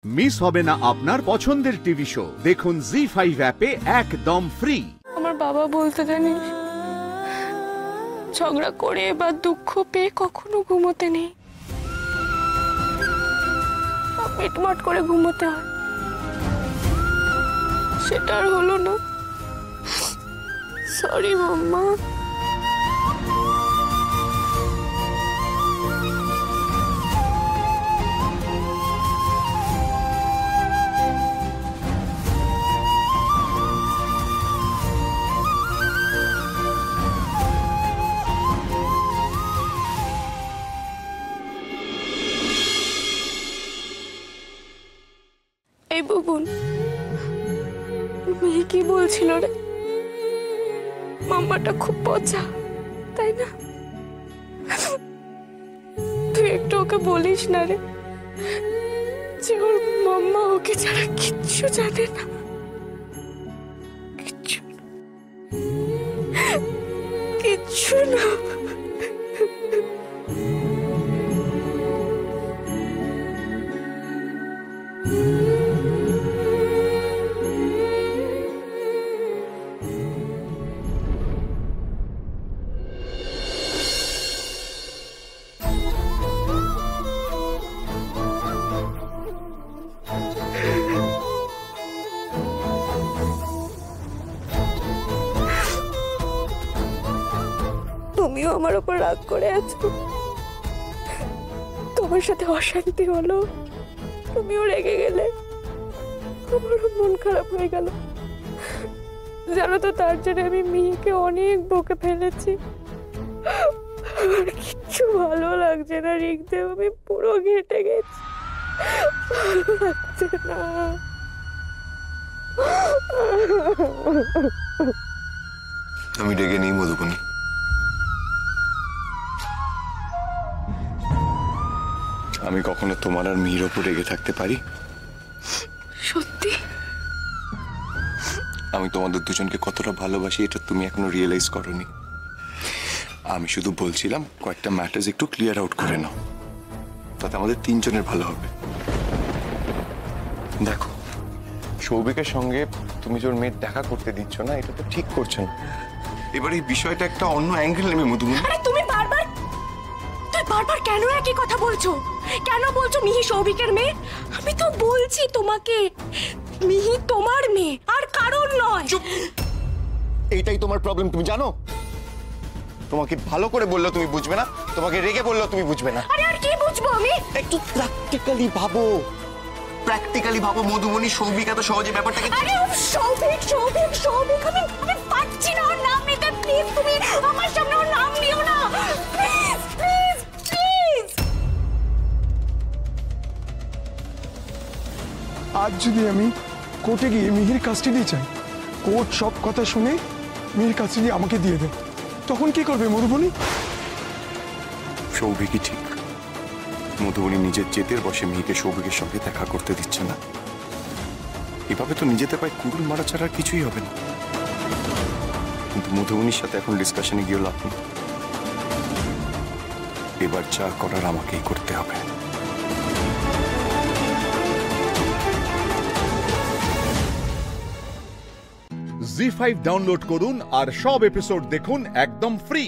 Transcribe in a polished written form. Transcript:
Miss হবে না আপনার পছন্দের টিভি শো। দেখুন জি5 অ্যাপে একদম ফ্রি। আমার বাবা বলতে জানিস, ঝগড়া করে বা দুঃখ পেয়ে কখনো ঘুমোতে নেই, মিটমাট করে ঘুমোতে হয়। সেটা আর হলো না। সরি মাম্মা। এই বুবুন, মেয়ে কি বলছিল রে? মাম্মাটা খুব পচা, তাই না? তুই একটু ওকে বলিস না রে যে ওর মাম্মা ওকে ছাড়া কিচ্ছু জানে না, কিচ্ছু কিচ্ছু না। তুমিও আমার উপর রাগ করে আছো, তোমার সাথে অশান্তি হলো, তুমিও রেগে গেলে, আমারও মন খারাপ হয়ে গেল। জানো তো, তার জন্য আমি মেয়েকে অনেক বকে ফেলেছি। আমার কিচ্ছু ভালো লাগছে না রিকদেব, আমি পুরো ঘেটে গেছি, ভালো লাগছে না। আমি রেগে নেই মধুবনী, আমি কখনো তোমার আর মিহির ওপর রেগে থাকতে পারি? সত্যি? আমি তোমাদের দুজনকে কতটা ভালোবাসি এটা তুমি এখনো রিয়েলাইজ করোনি। আমি শুধু বলছিলাম কয়েকটা ম্যাটার্স একটু ক্লিয়ার আউট করে নাও, তাতে আমাদের তিনজনের ভালো হবে। দেখো, সৌভিকের সঙ্গে তুমি যে ওর মেয়ের দেখা করতে দিচ্ছ না, এটা তো ঠিক করছো না। এবার এই বিষয়টা একটা অন্য অ্যাঙ্গেল নেবে মধুবনী। তুমি বারবার কেন একই কথা বলছো? কেন বলছো মিহি সৌভিকের মেয়ে? আমি তো বলছি তোমাকে, মিহি তোমার মেয়ে, আর কারণ নয়। চুপ! এইটাই তোমার প্রবলেম, তুমি জানো? তোমাকে ভালো করে বললেও তুমি বুঝবে না, তোমাকে রেগে বললেও তুমি বুঝবে না। আরে আর কি বুঝবো আমি? একটু প্র্যাকটিক্যালি ভাবো, প্র্যাকটিক্যালি ভাবো মধুবনী। সৌভিক এত সহজে ব্যাপারটাকে... আরে সৌভিক সৌভিক সৌভিক, আমি পারছি না ওর নাম নিতে। প্লিজ তুমি আমার সামনে ওর নাম নিও না, প্লিজ প্লিজ প্লিজ। আজ যদি আমি কোর্টে গিয়ে মিহির কাস্টাডি চাই, কোর্ট সব কথা শুনে মিহির কাস্টাডি আমাকে দিয়ে দেয়, তখন কি করবে মধুবনী? সৌভিকই ঠিক। মধুবনী নিজের জেদের বসে মিহিকে সৌভিকের সঙ্গে দেখা করতে দিচ্ছে না। এভাবে তো নিজেতে পায়ে কুড়ুল মারা ছাড়া কিছুই হবে না। কিন্তু মধুবনীর সাথে এখন ডিসকাশনে গিয়ে লাভ নেই। এবার যা করার আমাকেই করতে হবে। জি5 ডাউনলোড করুন আর সব এপিসোড দেখুন একদম ফ্রি।